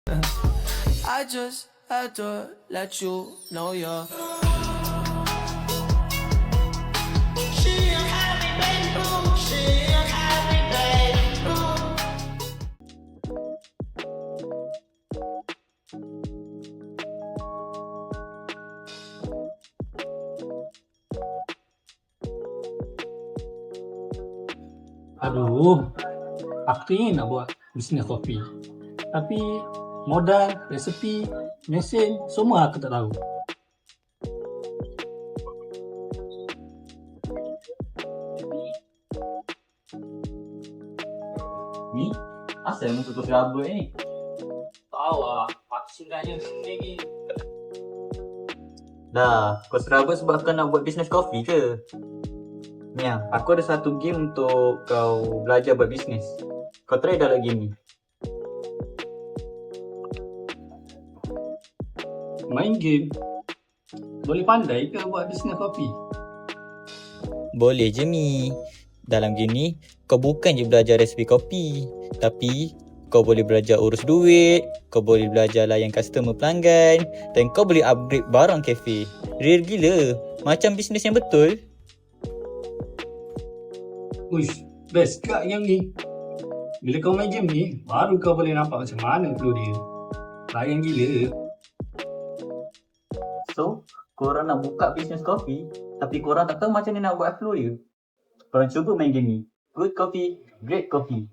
I just had to let you know you're. She a happy baby boo. She a happy baby boo. Aduh, aku ingin nak buat bisnes kopi. Tapi modal, resepi, mesin, semua aku tak tahu. Ni, asal muka kau serabut ni? Tahu lah, aku singkatnya lagi. Dah, kau serabut sebab kau nak buat bisnes kopi ke? Ni aku ada satu game untuk kau belajar buat bisnes. Kau try download game ni. Main game, boleh pandai ke buat bisnes kopi? Boleh je Mi. Dalam game ni, kau bukan je belajar resipi kopi, tapi kau boleh belajar urus duit, kau boleh belajar layan customer pelanggan, dan kau boleh upgrade barang kafe. Real gila, macam bisnes yang betul. Uish, best kat game ni. Bila kau main game ni, baru kau boleh nampak macam mana flow dia. Layan gila. So, korang nak buka bisnes kopi, tapi korang tak tahu macam mana nak buat flow dia. Korang cuba main game ni. Good coffee, great coffee.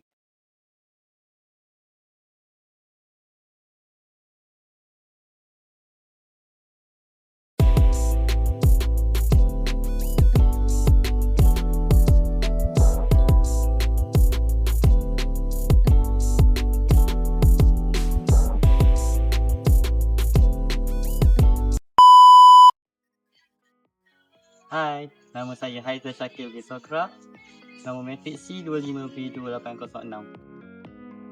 Hai, nama saya Haizal Syakir bin Sokra. Nama metrik C25B2806.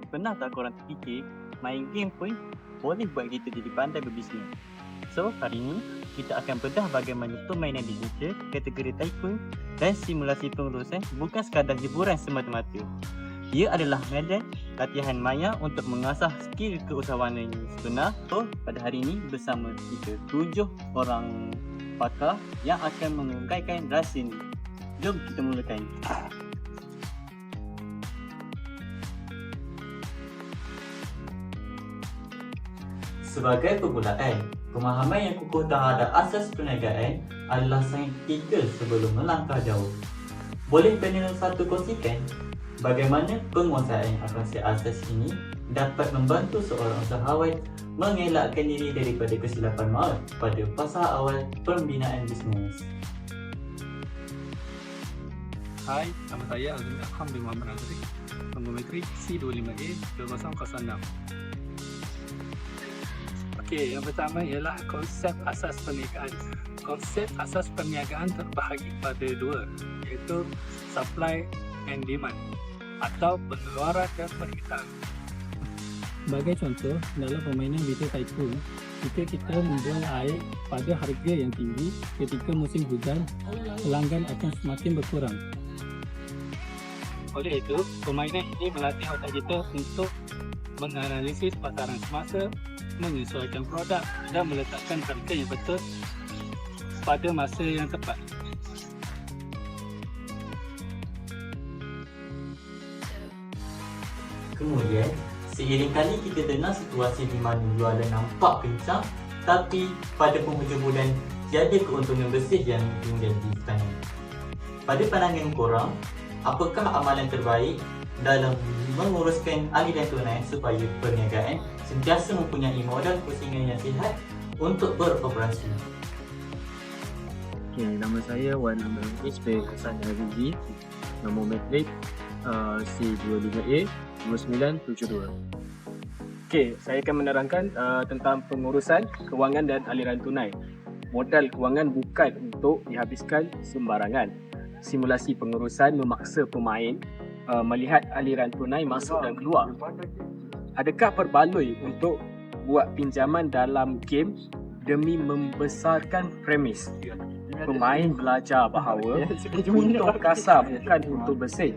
Pernah tak korang terfikir main game pun boleh buat kita jadi pandai berbisnes? So, hari ini kita akan bedah bagaimana permainan digital, kategori tycoon dan simulasi pengurusan bukan sekadar hiburan semata-mata. Ia adalah medan latihan maya untuk mengasah skill keusahawanan yang sebenar. So, pada hari ini bersama kita 7 orang pakar yang akan mengungkapkan rahsia ini. Jom kita mulakan. Sebagai permulaan, pemahaman yang kukuh terhadap asas perniagaan adalah sangat kritikal sebelum melangkah jauh. Boleh panel satu kongsikan bagaimana penguasaan akan asas ini dapat membantu seorang usahawan mengelakkan diri daripada kesilapan maut pada fasa awal pembinaan bisnes. Hai, nama saya Azmi Akham bin Muhammad Azri. Nombor metrik C25A2006. Okey, yang pertama ialah konsep asas perniagaan. Konsep asas perniagaan terbahagi pada dua, iaitu supply and demand atau pengeluaran dan permintaan. Sebagai contoh, dalam permainan video tycoon, jika kita menjual air pada harga yang tinggi ketika musim hujan, pelanggan akan semakin berkurang. Oleh itu, permainan ini melatih otak kita untuk menganalisis pasaran semasa, menyesuaikan produk dan meletakkan harga yang betul pada masa yang tepat. Kemudian, seiring kali kita dengar situasi di mana jualan nampak kencang, tapi pada penghujung bulan tiada keuntungan bersih yang kemudian ditanam. Pada pandangan korang, apakah amalan terbaik dalam menguruskan aliran tunai supaya perniagaan sentiasa mempunyai modal pusingan yang sihat untuk beroperasi? Okay, nama saya Wan Amir bin Hasan Al-Rizi. Nombor metrik C25A 2972. Okey, saya akan menerangkan tentang pengurusan kewangan dan aliran tunai. Modal kewangan bukan untuk dihabiskan sembarangan. Simulasi pengurusan memaksa pemain melihat aliran tunai masuk dan keluar. Adakah perbaloi untuk buat pinjaman dalam game demi membesarkan premis? Pemain belajar bahawa untuk kasar bukan untuk bersih.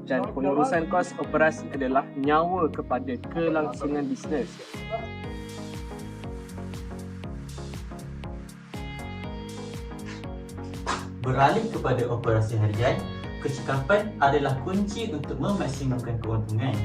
dan pengurusan kos operasi adalah nyawa kepada kelangsungan bisnes. Beralih kepada operasi harian, kecekapan adalah kunci untuk memaksimumkan keuntungan.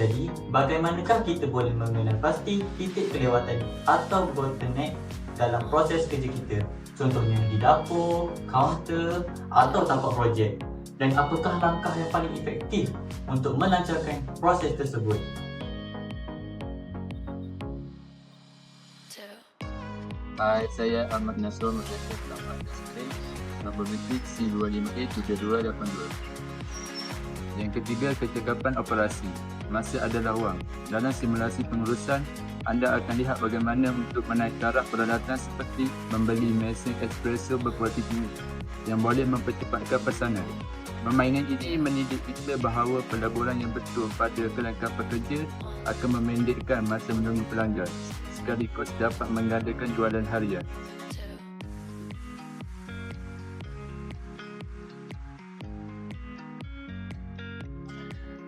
Jadi, bagaimanakah kita boleh mengenal pasti titik kelewatan atau bottleneck dalam proses kerja kita? Contohnya di dapur, kaunter atau tapak projek. Dan apakah langkah yang paling efektif untuk melancarkan proses tersebut? Hai, saya Ahmad Nasrul Madrasah Selamat Nasrin, nombor metrik C25A3282. Yang ketiga, kecekapan operasi. Masa adalah wang. Dalam simulasi pengurusan, anda akan lihat bagaimana untuk menaik taraf peralatan seperti membeli mesin espresso berkualiti tinggi yang boleh mempercepatkan pesanan. Permainan ini mendidik kita bahawa pelaburan yang betul pada kelengkapan kerja akan memendekkan masa menunggu pelanggan sekaligus dapat menggandakan jualan harian.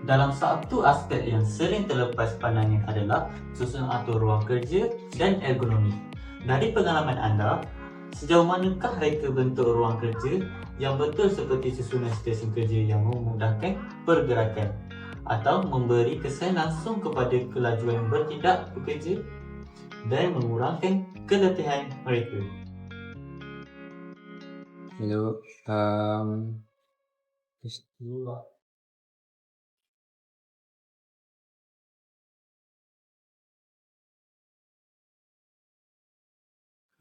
Dalam satu aspek yang sering terlepas pandangan adalah susunan atur ruang kerja dan ergonomi. Dari pengalaman anda, sejauh manakah reka bentuk ruang kerja yang betul seperti susunan stesen kerja yang memudahkan pergerakan atau memberi kesan langsung kepada kelajuan bertindak pekerja dan mengurangkan keletihan mereka? Hello,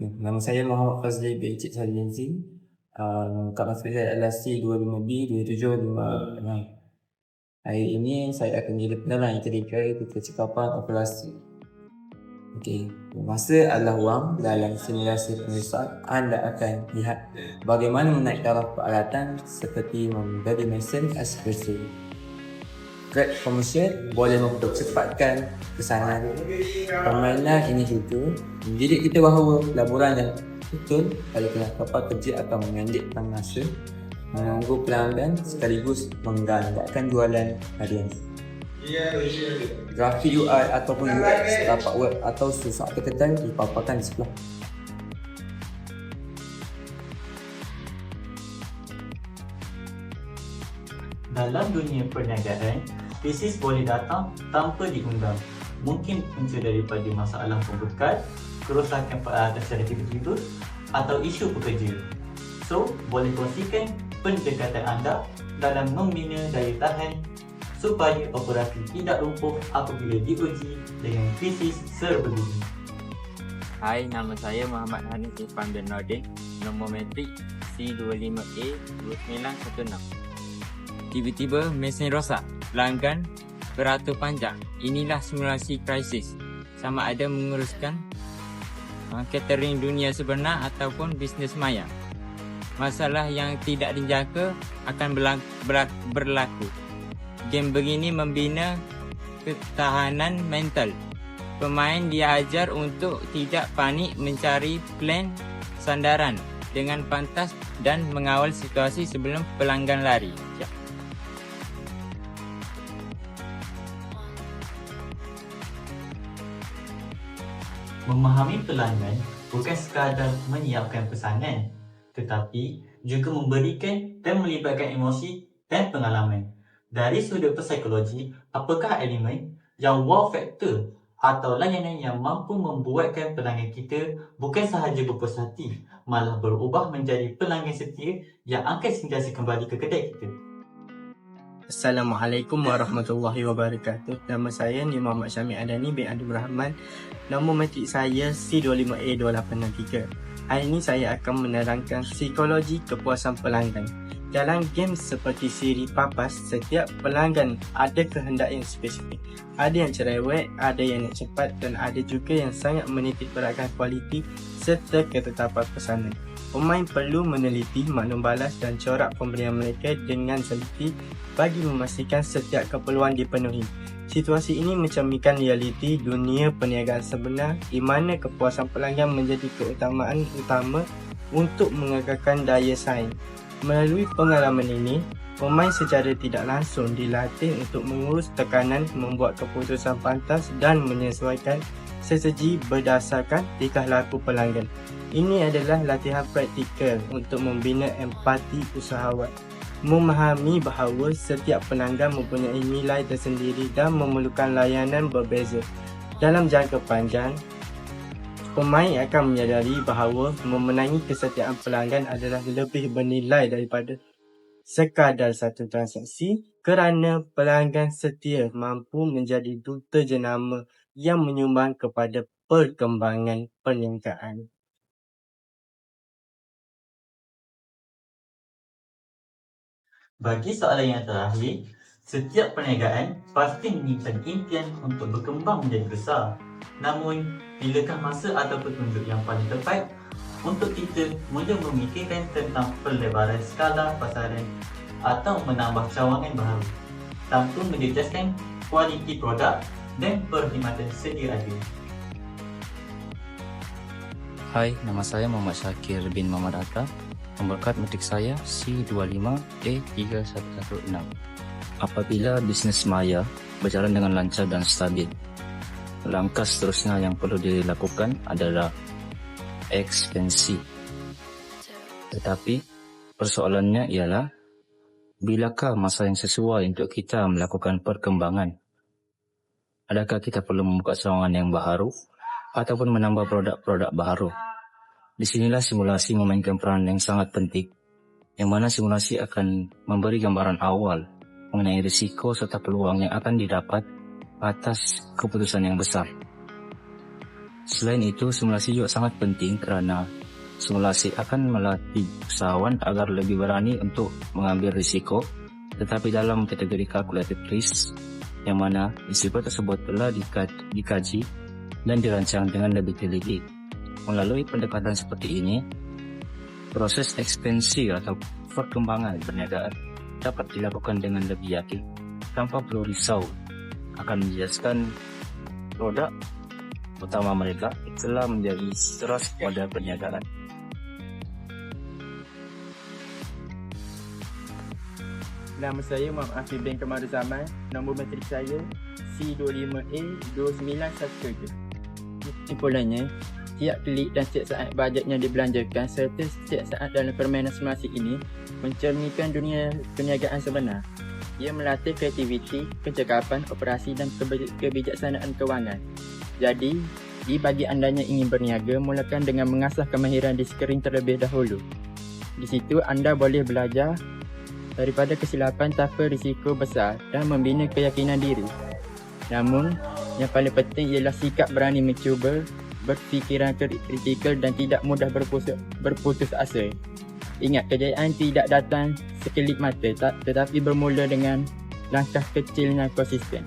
Nama saya Muhammad Fazli bin Cik Salianzi. Kad masuk saya adalah C25B275. Hari ini saya akan jadi penerangan yang terdiri dari kecekapan operasi. Okey, masa adalah wang. Dalam simulasi pengurusan, anda akan lihat bagaimana menaik taraf peralatan seperti membeli mesin espresso. Grab komersial boleh mempercepatkan pesanan. Permainan ini juga mendidik kita bahawa pelaburan yang betul pada kelengkapan kerja akan mengendekkan masa, menunggu pelanggan sekaligus menggandakan jualan harian. Grafik UI ataupun UX tapak web atau susah atau kedai dipaparkan di sebelah. Dalam dunia perniagaan, krisis boleh datang tanpa diundang. Mungkin punca daripada masalah pembekal, kerosakan peralatan secara tiba-tiba atau isu pekerja. So, boleh kongsikan pendekatan anda dalam membina daya tahan supaya operasi tidak lumpuh apabila diuji dengan krisis serba ini. Hai, nama saya Muhammad Hanif Irfan bin Nordin, nombor metrik C25A2916. Tiba-tiba mesin rosak, pelanggan beratur panjang. Inilah simulasi krisis. Sama ada menguruskan catering dunia sebenar ataupun bisnes maya. Masalah yang tidak dijangka akan berlaku. Game begini membina ketahanan mental. Pemain diajar untuk tidak panik, mencari plan sandaran dengan pantas dan mengawal situasi sebelum pelanggan lari. Memahami pelanggan bukan sekadar menyiapkan pesanan, tetapi juga memberikan dan melibatkan emosi dan pengalaman. Dari sudut psikologi, apakah elemen yang wow factor atau layanan yang mampu membuatkan pelanggan kita bukan sahaja berpuas hati, malah berubah menjadi pelanggan setia yang akan sentiasa kembali ke kedai kita? Assalamualaikum warahmatullahi wabarakatuh. Nama saya ni Muhammad Syamil Adani bin Abdul Rahman. Nombor metrik saya C25A2863. Hari ini saya akan menerangkan psikologi kepuasan pelanggan. Dalam game seperti siri papas, setiap pelanggan ada kehendak yang spesifik. Ada yang cerewet, ada yang nak cepat dan ada juga yang sangat menitik beratkan kualiti serta ketetapan pesanan. Pemain perlu meneliti maklum balas dan corak pemberian mereka dengan teliti bagi memastikan setiap keperluan dipenuhi. Situasi ini mencerminkan realiti dunia perniagaan sebenar di mana kepuasan pelanggan menjadi keutamaan utama untuk mengekalkan daya saing. Melalui pengalaman ini, pemain secara tidak langsung dilatih untuk mengurus tekanan, membuat keputusan pantas dan menyesuaikan strategi berdasarkan tingkah laku pelanggan. Ini adalah latihan praktikal untuk membina empati usahawan, memahami bahawa setiap pelanggan mempunyai nilai tersendiri dan memerlukan layanan berbeza. Dalam jangka panjang, pemain akan menyadari bahawa memenangi kesetiaan pelanggan adalah lebih bernilai daripada sekadar satu transaksi, kerana pelanggan setia mampu menjadi duta jenama yang menyumbang kepada perkembangan perniagaan. Bagi soalan yang terakhir, setiap perniagaan pasti menyimpan impian untuk berkembang menjadi besar. Namun, bilakah masa atau petunjuk yang paling tepat untuk kita mula memikirkan tentang pelebaran skala pasaran atau menambah cawangan baharu tanpa menjejaskan kualiti produk dan perkhidmatan sedia ada? Hai, nama saya Muhammad Syakir bin Muhammad Atta. Nombor kad metrik saya C25A3116. Apabila bisnes maya berjalan dengan lancar dan stabil, langkah seterusnya yang perlu dilakukan adalah ekspansi. Tetapi persoalannya ialah, bilakah masa yang sesuai untuk kita melakukan perkembangan? Adakah kita perlu membuka cawangan yang baharu ataupun menambah produk-produk baharu? Di sinilah simulasi memainkan peran yang sangat penting, yang mana simulasi akan memberi gambaran awal mengenai risiko serta peluang yang akan didapat atas keputusan yang besar. Selain itu, simulasi juga sangat penting kerana simulasi akan melatih usahawan agar lebih berani untuk mengambil risiko, tetapi dalam kategori calculated risk, yang mana risiko tersebut telah dikaji dan dirancang dengan lebih teliti. Melalui pendekatan seperti ini, proses ekspansi atau perkembangan perniagaan dapat dilakukan dengan lebih yakin tanpa perlu risau akan menjelaskan produk utama mereka telah menjadi teras pada perniagaan. Nama saya Muhammad Afif bin Kamarul Zaman. Nombor metrik saya C25A2917. Kesimpulannya, setiap klik dan setiap saat bajet yang dibelanjakan serta setiap saat dalam permainan simulasi ini mencerminkan dunia perniagaan sebenar. Ia melatih kreativiti, kecekapan, operasi dan kebijaksanaan kewangan. Jadi, bagi anda yang ingin berniaga, mulakan dengan mengasah kemahiran di skrin terlebih dahulu. Di situ anda boleh belajar daripada kesilapan tanpa risiko besar dan membina keyakinan diri. Namun, yang paling penting ialah sikap berani mencuba, berfikiran kritikal dan tidak mudah berputus asa. Ingat, kejayaan tidak datang sekelip mata, tetapi bermula dengan langkah kecil yang konsisten.